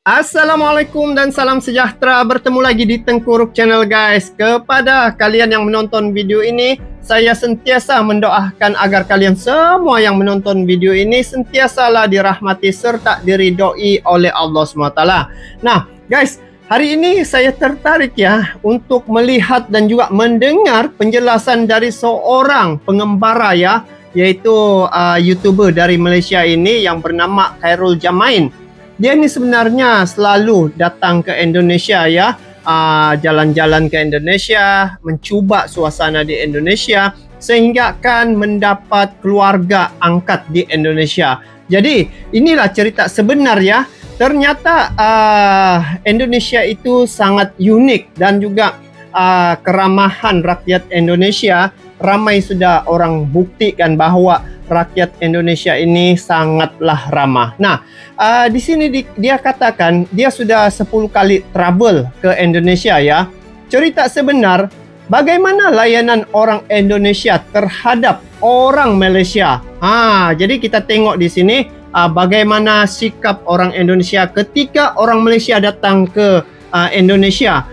Assalamualaikum dan salam sejahtera. Bertemu lagi di Tengkuruk Channel guys. Kepada kalian yang menonton video ini, saya sentiasa mendoakan agar kalian semua yang menonton video ini sentiasalah dirahmati serta diridhoi oleh Allah SWT. Nah guys, hari ini saya tertarik ya untuk melihat dan juga mendengar penjelasan dari seorang pengembara ya, yaitu YouTuber dari Malaysia ini yang bernama Khairul Jamain. Dia ini sebenarnya selalu datang ke Indonesia ya, jalan-jalan ke Indonesia, mencuba suasana di Indonesia sehingga akan mendapat keluarga angkat di Indonesia. Jadi inilah cerita sebenar ya. Ternyata Indonesia itu sangat unik dan juga keramahan rakyat Indonesia. Ramai sudah orang buktikan bahwa rakyat Indonesia ini sangatlah ramah. Nah, di sini dia katakan dia sudah 10 kali travel ke Indonesia ya. Cerita sebenar bagaimana layanan orang Indonesia terhadap orang Malaysia. Jadi kita tengok di sini bagaimana sikap orang Indonesia ketika orang Malaysia datang ke Indonesia.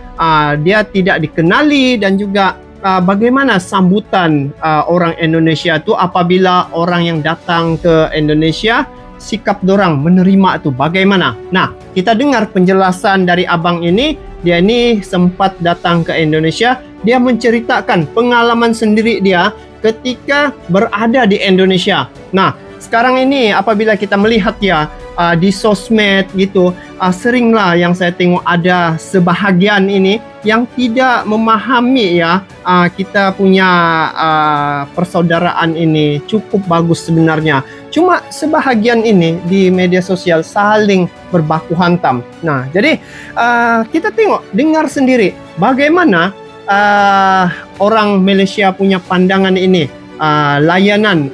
Dia tidak dikenali dan juga bagaimana sambutan orang Indonesia tu apabila orang yang datang ke Indonesia, sikap dorang menerima tu bagaimana. Nah, kita dengar penjelasan dari abang ini. Dia ni sempat datang ke Indonesia. Dia menceritakan pengalaman sendiri dia ketika berada di Indonesia. Nah, sekarang ini apabila kita melihat ya di sosmed gitu, seringlah yang saya tengok ada sebahagian ini yang tidak memahami ya kita punya persaudaraan ini cukup bagus sebenarnya. Cuma sebahagian ini di media sosial saling berbaku hantam. Nah, jadi kita tengok, dengar sendiri bagaimana orang Malaysia punya pandangan ini, layanan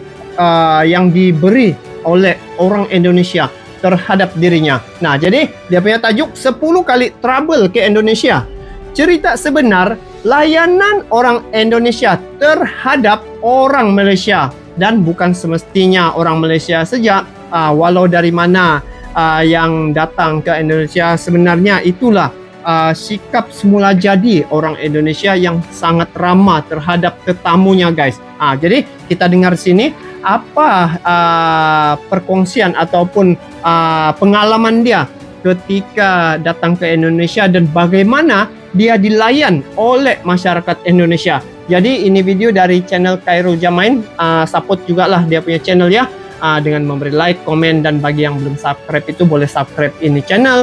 yang diberi oleh orang Indonesia terhadap dirinya. Nah, jadi dia punya tajuk 10 kali travel ke Indonesia. Cerita sebenar layanan orang Indonesia terhadap orang Malaysia, dan bukan semestinya orang Malaysia saja, walau dari mana yang datang ke Indonesia, sebenarnya itulah sikap semula jadi orang Indonesia yang sangat ramah terhadap tetamunya guys. Jadi kita dengar sini apa perkongsian ataupun pengalaman dia ketika datang ke Indonesia dan bagaimana dia dilayan oleh masyarakat Indonesia. Jadi ini video dari channel Khairul Jamain. Support jugalah dia punya channel ya, dengan memberi like, komen, dan bagi yang belum subscribe itu boleh subscribe ini channel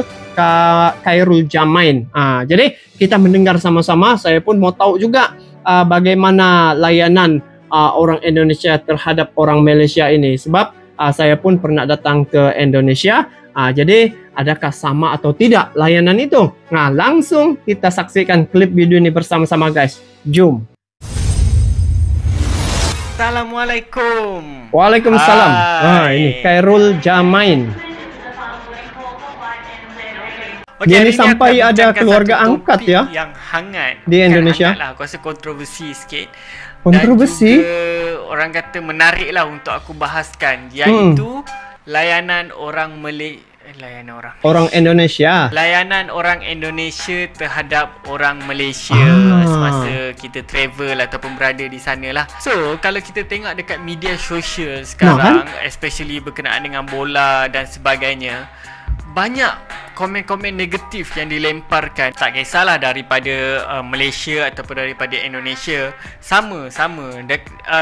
Khairul Jamain. Jadi kita mendengar sama-sama. Saya pun mau tahu juga bagaimana layanan orang Indonesia terhadap orang Malaysia ini, sebab saya pun pernah datang ke Indonesia. Jadi adakah sama atau tidak layanan itu? Nah, langsung kita saksikan klip video ini bersama-sama guys. Jom. Assalamualaikum. Waalaikumsalam. Ini Khairul Jamain. Dia ni sampai ada keluarga angkat ya yang hangat di Indonesia. Hangat lah, aku rasa kontroversi sikit. Kontroversi? Dan juga orang kata menarik lah untuk aku bahaskan, iaitu layanan orang orang Indonesia. Layanan orang Indonesia terhadap orang Malaysia semasa kita travel ataupun berada di sana lah. So, kalau kita tengok dekat media sosial sekarang, especially berkenaan dengan bola dan sebagainya, banyak komen-komen negatif yang dilemparkan. Tak kisahlah daripada Malaysia ataupun daripada Indonesia, sama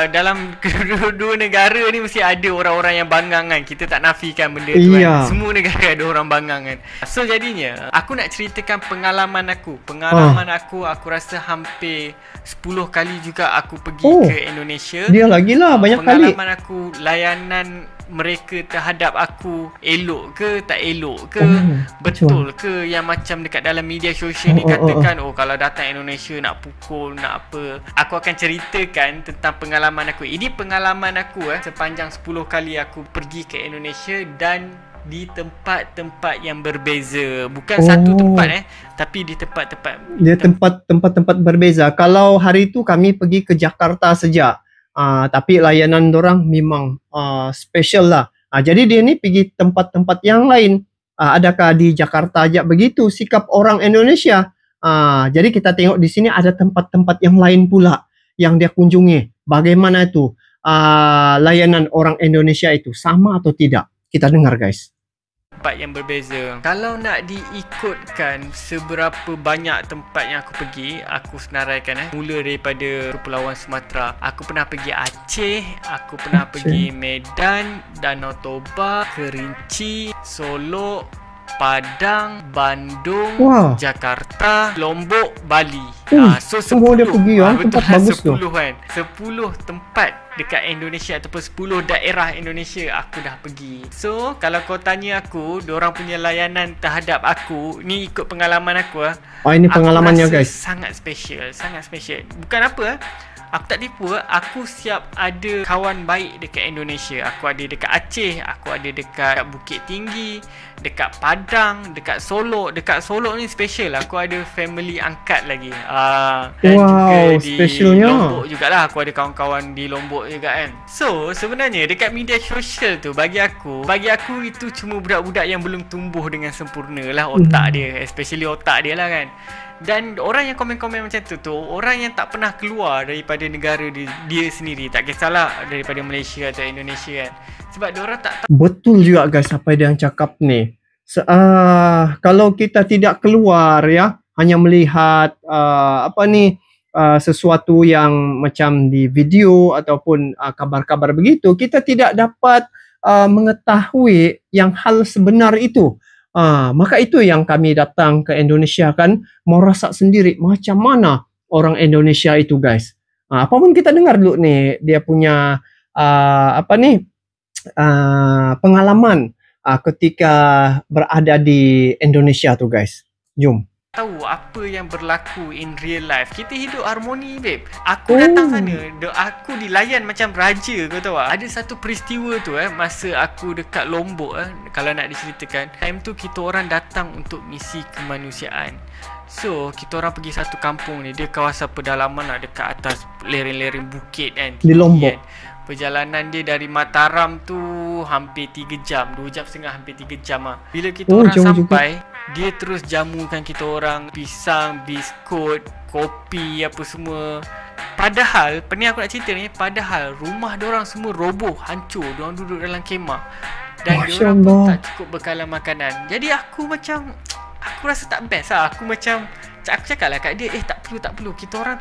dalam kedua-dua negara ni mesti ada orang-orang yang bangang kan. Kita tak nafikan benda tu kan. Semua negara ada orang bangang kan. So jadinya aku nak ceritakan pengalaman aku. Aku rasa hampir 10 kali juga aku pergi ke Indonesia. Dia lagi lah banyak kali. Pengalaman aku, layanan mereka terhadap aku elok ke tak elok ke, betul ke yang macam dekat dalam media sosial ni katakan kalau datang Indonesia nak pukul, nak apa. Aku akan ceritakan tentang pengalaman aku. Ini pengalaman aku sepanjang 10 kali aku pergi ke Indonesia dan di tempat-tempat yang berbeza. Bukan satu tempat tapi di tempat-tempat. Dia tempat-tempat berbeza. Kalau hari itu kami pergi ke Jakarta saja. Tapi layanan dorang memang special lah. Jadi dia ni pergi tempat-tempat yang lain. Adakah di Jakarta aja begitu sikap orang Indonesia? Jadi kita tengok di sini ada tempat-tempat yang lain pula yang dia kunjungi. Bagaimana itu layanan orang Indonesia itu, sama atau tidak? Kita dengar guys. Tempat yang berbeza. Kalau nak diikutkan seberapa banyak tempat yang aku pergi, aku senaraikan mula daripada Kepulauan Sumatera. Aku pernah pergi Aceh, aku pernah pergi Medan, Danau Toba, Kerinci, Solo, Padang, Bandung, Jakarta, Lombok, Bali. So 10 dia pergi tempat bagus tu. 10 kan. 10 tempat dekat Indonesia ataupun 10 daerah Indonesia aku dah pergi. So kalau kau tanya aku, diorang punya layanan terhadap aku, ni ikut pengalaman aku ini pengalamannya guys. Sangat special, sangat special. Bukan apa aku tak tipu, aku siap ada kawan baik dekat Indonesia. Aku ada dekat Aceh, aku ada dekat Bukit Tinggi, dekat Padang, dekat Solo. Dekat Solo ni special, aku ada family angkat lagi. Dan juga di Lombok jugalah, aku ada kawan-kawan di Lombok juga kan. So sebenarnya dekat media sosial tu, bagi aku itu cuma budak-budak yang belum tumbuh dengan sempurna lah otak dia, especially otak dia lah kan. Dan orang yang komen-komen macam tu orang yang tak pernah keluar daripada negara dia sendiri, tak kisahlah daripada Malaysia atau Indonesia kan. Sebab diorang tak tahu. Betul juga guys apa yang cakap ni. Kalau kita tidak keluar ya, hanya melihat sesuatu yang macam di video ataupun kabar-kabar begitu, kita tidak dapat mengetahui yang hal sebenar itu. Maka itu yang kami datang ke Indonesia kan, mau rasa sendiri macam mana orang Indonesia itu guys. Apapun kita dengar dulu nih dia punya pengalaman ketika berada di Indonesia tuh guys. Jom. Tahu apa yang berlaku in real life. Kita hidup harmoni babe. Aku datang sana, aku dilayan macam raja, kau tahu tak? Ada satu peristiwa tu masa aku dekat Lombok kalau nak diceritakan. Time tu kita orang datang untuk misi kemanusiaan. So kita orang pergi satu kampung ni, dia kawasan pedalaman lah, dekat atas lereng-lereng bukit kan, di Lombok. Perjalanan dia dari Mataram tu hampir 3 jam, 2 jam setengah, hampir 3 jam lah. Bila kita orang sampai, dia terus jamukan kita orang pisang, biskut, kopi apa semua. Padahal, ni aku nak cerita ni, padahal rumah diorang semua roboh, hancur. Diorang duduk dalam kemah. Dan diorang pun tak cukup bekalan makanan. Jadi aku macam, aku rasa tak best lah. Aku cakap lah kat dia, tak perlu. Kita orang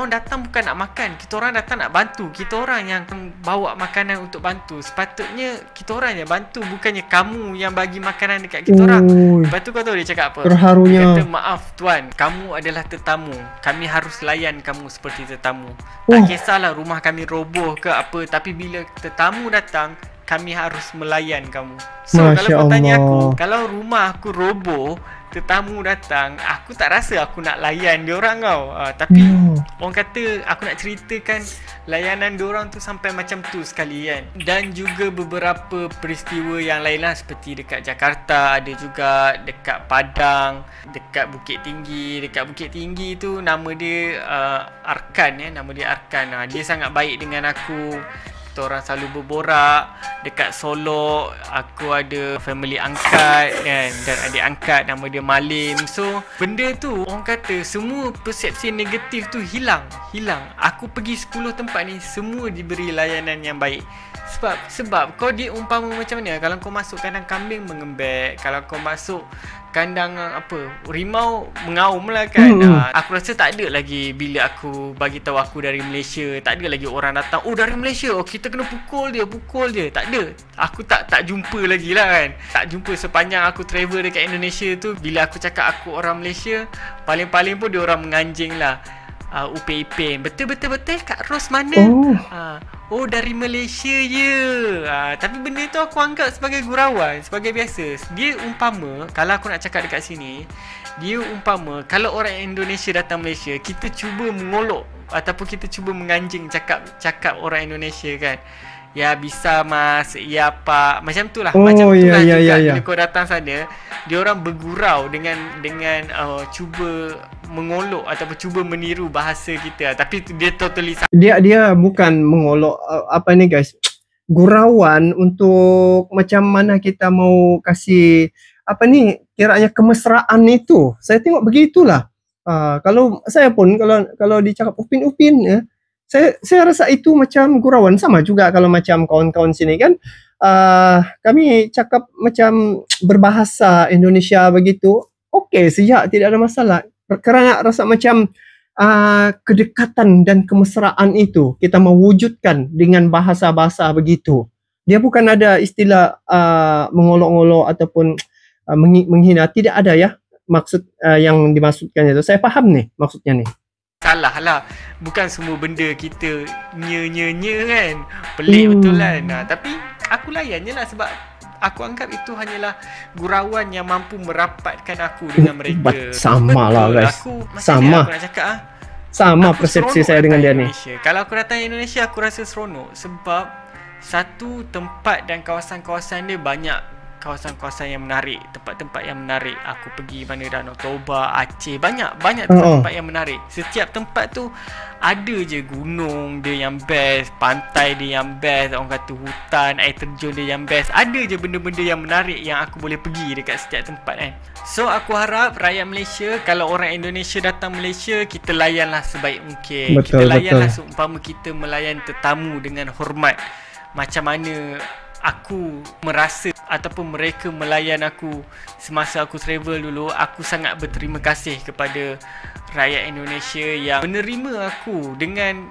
datang bukan nak makan. Kita orang datang nak bantu. Kita orang yang bawa makanan untuk bantu. Sepatutnya kita orang yang bantu, bukannya kamu yang bagi makanan dekat kita orang. Lepas tu kau tahu dia cakap apa? Terharunya. Dia kata, maaf tuan, kamu adalah tetamu. Kami harus layan kamu seperti tetamu. Tak kisahlah rumah kami roboh ke apa, tapi bila tetamu datang, kami harus melayan kamu. So Masya kalau kau tanya aku, kalau rumah aku roboh, tetamu datang, aku tak rasa aku nak layan diorang tau. Tapi orang kata aku nak ceritakan layanan diorang tu sampai macam tu sekali kan. Dan juga beberapa peristiwa yang lain lah, seperti dekat Jakarta, ada juga dekat Padang, dekat Bukit Tinggi. Dekat Bukit Tinggi tu nama dia Arkan ya, nama dia Arkan. Dia sangat baik dengan aku. Kita orang selalu berborak. Dekat Solo aku ada family angkat kan, dan adik angkat nama dia Malim. So benda tu orang kata semua persepsi negatif tu hilang. Aku pergi 10 tempat ni, semua diberi layanan yang baik. Sebab kau diumpama macam mana, kalau kau masuk kandang kambing mengembek, kalau kau masuk kandang rimau mengaum lah kan. Aku rasa tak ada lagi bila aku bagi tahu aku dari Malaysia, tak ada lagi orang datang, dari Malaysia, kita kena pukul dia. Tak ada. Aku tak jumpa lagi lah kan. Tak jumpa sepanjang aku travel dekat Indonesia tu. Bila aku cakap aku orang Malaysia, paling-paling pun dia orang menganjing lah. Upin, betul Kak Ros mana? Dari Malaysia je. Tapi benda tu aku anggap sebagai gurauan, sebagai biasa. Dia umpama, kalau aku nak cakap dekat sini, dia umpama kalau orang Indonesia datang Malaysia, kita cuba mengolok ataupun kita cuba menganjing cakap orang Indonesia kan. Ya bisa mas, ya pak, macam tu lah. Juga bila kau datang sana, dia orang bergurau dengan cuba mengolok ataupun cuba meniru bahasa kita. Tapi dia totally dia bukan mengolok apa ni guys, gurauan untuk macam mana kita mau kasih apa ni, kiranya kemesraan itu. Saya tengok begitulah. Kalau saya pun kalau dicakap Upin ya, saya rasa itu macam gurauan. Sama juga kalau macam kawan-kawan sini kan, kami cakap macam berbahasa Indonesia begitu. Okey, sejak tidak ada masalah. Kerana rasa macam kedekatan dan kemesraan itu kita mewujudkan dengan bahasa-bahasa begitu. Dia bukan ada istilah mengolok-olok ataupun menghina, tidak ada ya maksud yang dimaksudkan itu. Saya faham nih maksudnya nih. Salah lah, bukan semua benda kita nye kan, pelik betul kan. Tapi aku layan je lah sebab aku anggap itu hanyalah gurauan yang mampu merapatkan aku dengan mereka. Sama lah guys, sama. Aku nak cakap sama persepsi saya dengan dia ni. Kalau aku datang Indonesia, aku rasa seronok sebab satu, tempat dan kawasan-kawasan dia banyak kawasan-kawasan yang menarik, tempat-tempat yang menarik. Aku pergi mana, Danau Toba, Aceh, banyak tempat yang menarik. Setiap tempat tu ada je gunung dia yang best, pantai dia yang best, orang kata hutan, air terjun dia yang best. Ada je benda-benda yang menarik yang aku boleh pergi dekat setiap tempat kan. So aku harap rakyat Malaysia, kalau orang Indonesia datang Malaysia, kita layanlah sebaik mungkin. Kita layanlah seumpama kita melayan tetamu dengan hormat. Macam mana aku merasa ataupun mereka melayan aku semasa aku travel dulu. Aku sangat berterima kasih kepada rakyat Indonesia yang menerima aku dengan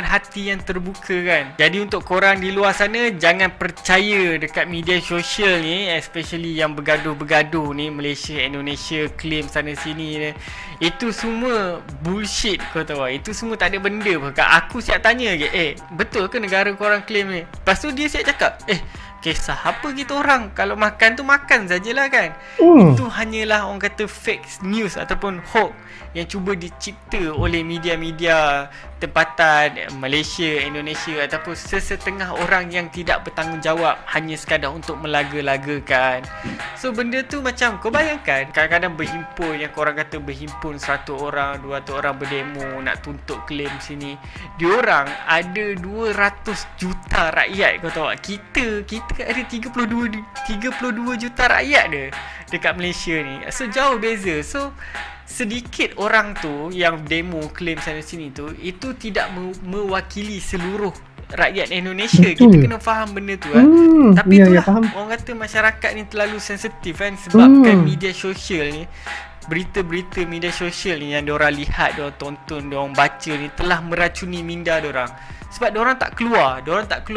hati yang terbuka kan. Jadi untuk korang di luar sana, jangan percaya dekat media sosial ni, especially yang bergaduh-bergaduh ni, Malaysia, Indonesia, claim sana sini ni. Itu semua bullshit, kau tahu. Itu semua tak ada benda pun. Aku siap tanya ke, betul ke negara korang claim ni? Lepas tu dia siap cakap, kisah apa kita orang, kalau makan tu makan sajalah kan. Itu hanyalah orang kata fake news ataupun hoax yang cuba dicipta oleh media-media tempatan Malaysia, Indonesia ataupun sesetengah orang yang tidak bertanggungjawab hanya sekadar untuk melaga-lagakan. So benda tu macam kau bayangkan, kadang-kadang berhimpun, yang korang kata berhimpun 100 orang, 200 orang berdemo nak tuntut claim sini. Diorang ada 200 juta rakyat, kau tahu tak? Kita ada 32 juta rakyat dia dekat Malaysia ni. So jauh beza. So sedikit orang tu yang demo claim sana sini tu, itu tidak mewakili seluruh rakyat Indonesia. Betul. Kita kena faham benda tu kan. Tapi itulah orang kata masyarakat ni terlalu sensitif kan, sebabkan media sosial ni, berita-berita media sosial ni yang diorang lihat, diorang tonton, diorang baca ni telah meracuni minda diorang. Sebab diorang tak keluar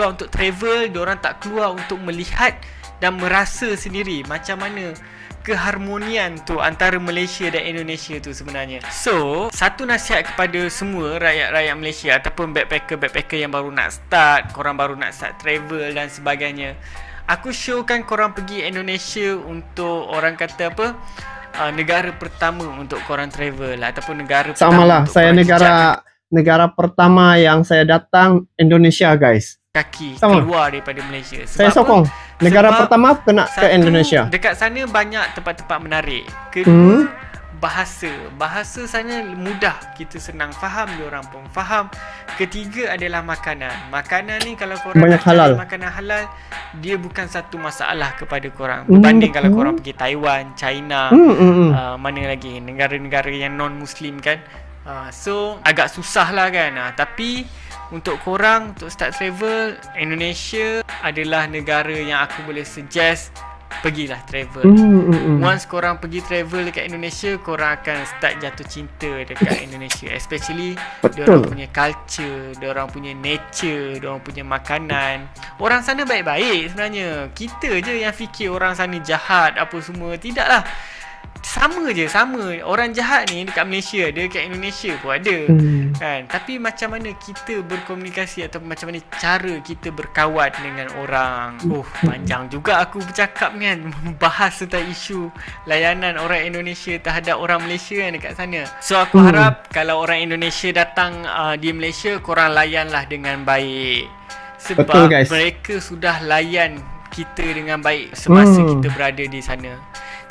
untuk travel, diorang tak keluar untuk melihat dan merasa sendiri macam mana keharmonian tu antara Malaysia dan Indonesia tu sebenarnya. So, satu nasihat kepada semua rakyat-rakyat Malaysia ataupun backpacker yang baru nak start, korang baru nak start travel dan sebagainya. Aku showkan korang pergi Indonesia untuk orang kata apa? Negara pertama untuk korang travel ataupun negara pertama. Samalah, saya negara pertama yang saya datang Indonesia guys. Kaki keluar daripada Malaysia. Sebab saya sokong negara pertama kena ke Indonesia. Dekat sana banyak tempat-tempat menarik. Kedua, bahasa sana mudah, kita senang faham, diorang pun faham. Ketiga adalah makanan ni kalau korang banyak halal. Makanan halal, dia bukan satu masalah kepada korang berbanding kalau korang pergi Taiwan, China, mana lagi negara-negara yang non muslim kan. So agak susah lah kan. Tapi untuk korang, untuk start travel, Indonesia adalah negara yang aku boleh suggest pergilah travel. Once korang pergi travel dekat Indonesia, korang akan start jatuh cinta dekat Indonesia. Especially diorang punya culture, diorang punya nature, diorang punya makanan. Orang sana baik-baik sebenarnya. Kita je yang fikir orang sana jahat apa semua. Tidaklah. Sama. Orang jahat ni dekat Malaysia ada, dekat Indonesia pun ada kan. Tapi macam mana kita berkomunikasi atau macam mana cara kita berkawan dengan orang. Panjang juga aku bercakap kan, membahas tentang isu layanan orang Indonesia terhadap orang Malaysia kan dekat sana. So aku harap kalau orang Indonesia datang di Malaysia, korang layanlah dengan baik. Sebab mereka sudah layan kita dengan baik semasa kita berada di sana.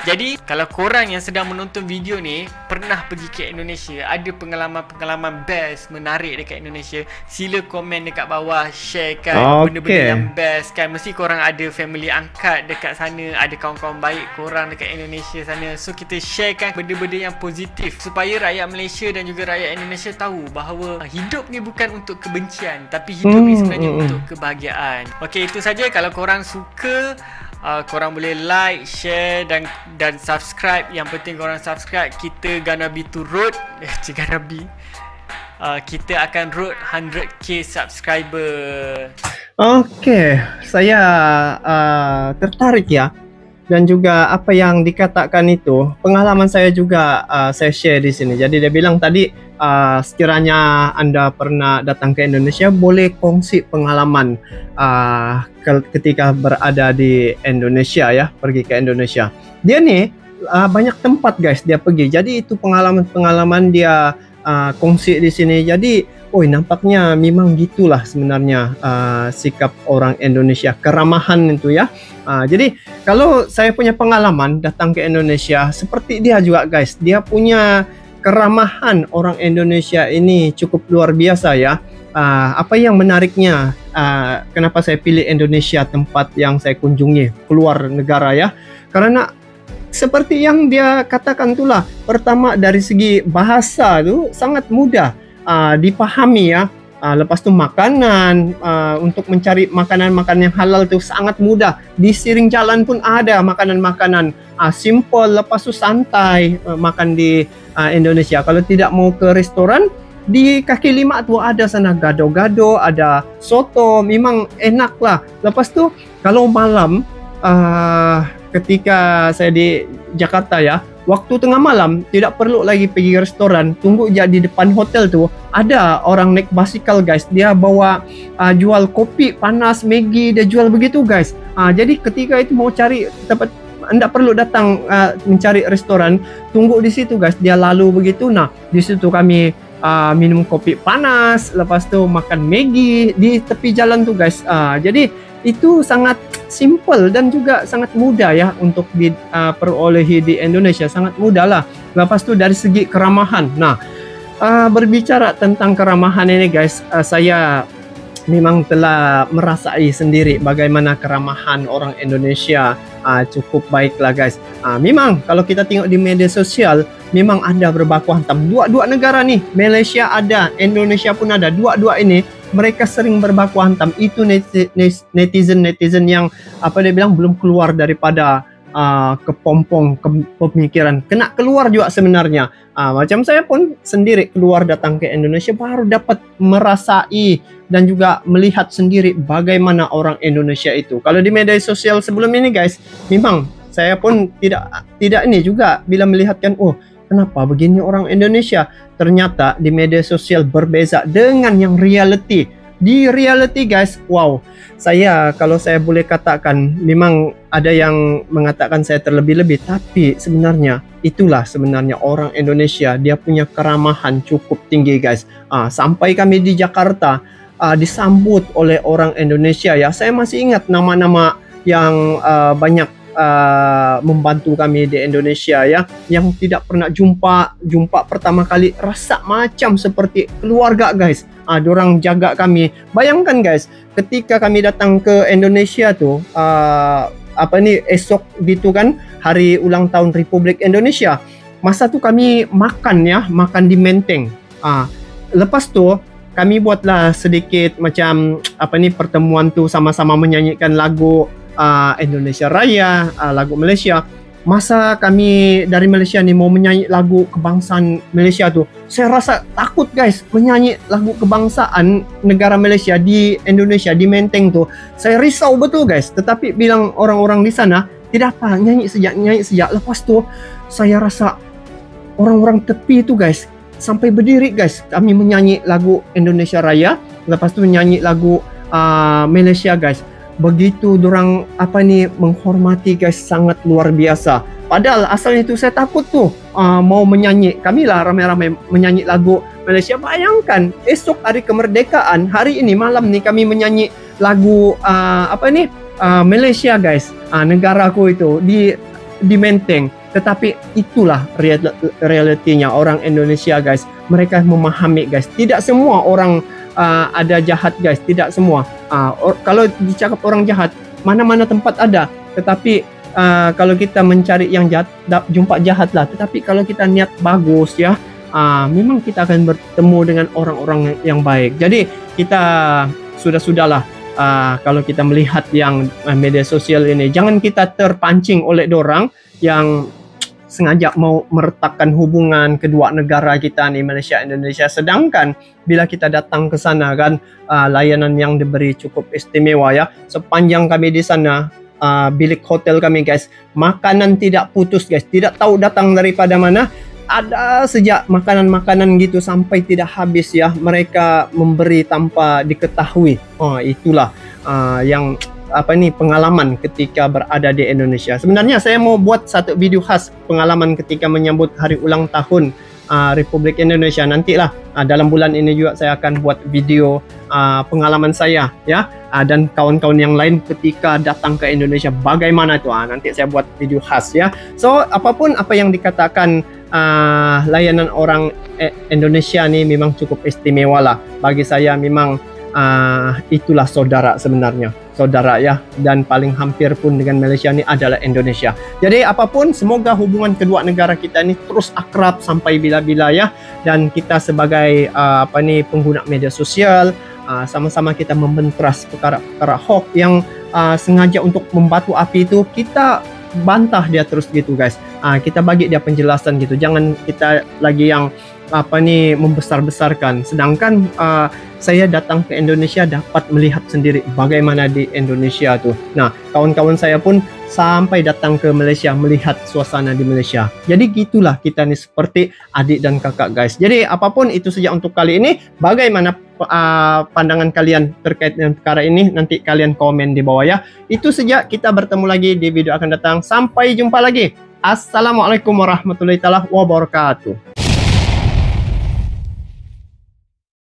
Jadi kalau korang yang sedang menonton video ni pernah pergi ke Indonesia, ada pengalaman-pengalaman best, menarik dekat Indonesia, sila komen dekat bawah, share kan benda-benda yang best kan. Mesti korang ada family angkat dekat sana, ada kawan-kawan baik korang dekat Indonesia sana. So kita share kan benda-benda yang positif supaya rakyat Malaysia dan juga rakyat Indonesia tahu bahawa hidup ni bukan untuk kebencian, tapi hidup ni sebenarnya untuk kebahagiaan. Okey, itu saja. Kalau korang suka, korang boleh like, share dan subscribe. Yang penting korang subscribe. Kita gonna be to road kita akan road 100k subscriber. Okey, saya tertarik ya. Dan juga apa yang dikatakan itu, pengalaman saya juga saya share di sini. Jadi dia bilang tadi, sekiranya Anda pernah datang ke Indonesia, boleh kongsi pengalaman ketika berada di Indonesia ya, pergi ke Indonesia. Dia nih banyak tempat guys dia pergi. Jadi itu pengalaman-pengalaman dia kongsi di sini. Jadi nampaknya memang gitulah sebenarnya sikap orang Indonesia, keramahan itu ya. Jadi kalau saya punya pengalaman datang ke Indonesia, seperti dia juga guys, dia punya keramahan. Orang Indonesia ini cukup luar biasa ya. Apa yang menariknya, kenapa saya pilih Indonesia tempat yang saya kunjungi, keluar negara ya, karena seperti yang dia katakan itulah, pertama dari segi bahasa tu sangat mudah dipahami ya. Lepas tu makanan, untuk mencari makanan-makanan yang halal tu sangat mudah. Di siring jalan pun ada makanan-makanan simple. Lepas tu santai makan di Indonesia. Kalau tidak mau ke restoran, di kaki lima tu ada sana gado-gado, ada soto, memang enak lah. Lepas tu kalau malam, ketika saya di Jakarta ya, waktu tengah malam tidak perlu lagi pergi restoran, tunggu je di depan hotel tu ada orang naik basikal guys, dia bawa jual kopi panas, Maggi, dia jual begitu guys. Jadi ketika itu mau cari tempat, anda perlu datang mencari restoran, tunggu di situ guys, dia lalu begitu. Nah di situ kami minum kopi panas, lepas tu makan Maggi di tepi jalan tu guys. Jadi itu sangat simple dan juga sangat mudah ya untuk diperolehi di Indonesia, sangat mudah lah. Lepas tu dari segi keramahan. Nah, berbicara tentang keramahan ini guys, saya memang telah merasai sendiri bagaimana keramahan orang Indonesia. Cukup baik lah guys. Memang kalau kita tengok di media sosial, memang ada berbaku hantam. Dua negara nih, Malaysia ada, Indonesia pun ada. Dua ini mereka sering berbaku hantam. Itu netizen yang apa dia bilang belum keluar daripada kepompong pemikiran, kena keluar juga sebenarnya. Macam saya pun sendiri keluar datang ke Indonesia, baru dapat merasai dan juga melihat sendiri bagaimana orang Indonesia itu. Kalau di media sosial sebelum ini guys, memang saya pun tidak ini juga bila melihatkan, kenapa begini orang Indonesia. Ternyata di media sosial berbeza dengan yang reality. Di reality guys, wow, kalau saya boleh katakan, memang ada yang mengatakan saya terlebih-lebih, tapi sebenarnya itulah sebenarnya orang Indonesia, dia punya keramahan cukup tinggi guys. Sampai kami di Jakarta disambut oleh orang Indonesia ya, saya masih ingat nama-nama yang banyak membantu kami di Indonesia ya, yang tidak pernah jumpa pertama kali, rasa macam seperti keluarga guys. Diorang jaga kami. Bayangkan guys, ketika kami datang ke Indonesia tu, esok gitu kan, hari ulang tahun Republik Indonesia, masa tu kami makan di Menteng. Lepas tu kami buatlah sedikit macam pertemuan tu, sama-sama menyanyikan lagu Indonesia Raya, lagu Malaysia. Masa kami dari Malaysia ni mau menyanyi lagu kebangsaan Malaysia tu, saya rasa takut guys menyanyi lagu kebangsaan negara Malaysia di Indonesia, di Menteng tu. Saya risau betul guys. Tetapi bilang orang-orang di sana, tidak apa, nyanyi sejak. Lepas tu saya rasa orang-orang tepi tu guys sampai berdiri guys. Kami menyanyi lagu Indonesia Raya, lepas tu menyanyi lagu Malaysia guys. Begitu dorang menghormati guys, sangat luar biasa. Padahal asalnya itu saya takut tuh mau menyanyi, kami lah ramai-ramai menyanyi lagu Malaysia. Bayangkan esok hari kemerdekaan, hari ini malam nih kami menyanyi lagu Malaysia guys, negaraku itu. Di di Menteng. Tetapi itulah realitinya orang Indonesia guys. Mereka memahami guys. Tidak semua orang ada jahat guys. Tidak semua. Kalau dicakap orang jahat, mana-mana tempat ada. Tetapi kalau kita mencari yang jahat, jumpa jahat lah. Tetapi kalau kita niat bagus ya, memang kita akan bertemu dengan orang-orang yang baik. Jadi kita sudahlah kalau kita melihat yang media sosial ini, jangan kita terpancing oleh dorang yang sengaja mau meretakkan hubungan kedua negara kita nih, Malaysia Indonesia. Sedangkan bila kita datang ke sana kan, layanan yang diberi cukup istimewa ya. Sepanjang kami di sana, bilik hotel kami guys, makanan tidak putus guys, tidak tahu datang daripada mana. Ada sejak makanan-makanan gitu sampai tidak habis ya, mereka memberi tanpa diketahui. Itulah yang pengalaman ketika berada di Indonesia. Sebenarnya saya mau buat satu video khas pengalaman ketika menyambut hari ulang tahun Republik Indonesia. Nantilah dalam bulan ini juga saya akan buat video pengalaman saya ya, dan kawan-kawan yang lain ketika datang ke Indonesia bagaimana itu. Nanti saya buat video khas ya. So apapun apa yang dikatakan, layanan orang Indonesia nih memang cukup istimewa lah. Bagi saya memang itulah saudara sebenarnya, saudara ya, dan paling hampir pun dengan Malaysia ini adalah Indonesia. Jadi apapun, semoga hubungan kedua negara kita ini terus akrab sampai bila-bila ya. Dan kita sebagai pengguna media sosial, sama-sama kita membentras perkara-perkara hoax yang sengaja untuk membatu api itu, kita bantah dia terus gitu guys. Kita bagi dia penjelasan gitu. Jangan kita lagi yang membesar-besarkan. Sedangkan saya datang ke Indonesia dapat melihat sendiri bagaimana di Indonesia tuh. Nah, kawan-kawan saya pun sampai datang ke Malaysia melihat suasana di Malaysia. Jadi gitulah kita nih seperti adik dan kakak guys. Jadi apapun itu saja untuk kali ini. Bagaimana pandangan kalian terkait dengan perkara ini? Nanti kalian komen di bawah ya. Itu saja, kita bertemu lagi di video akan datang. Sampai jumpa lagi. Assalamualaikum warahmatullahi wabarakatuh.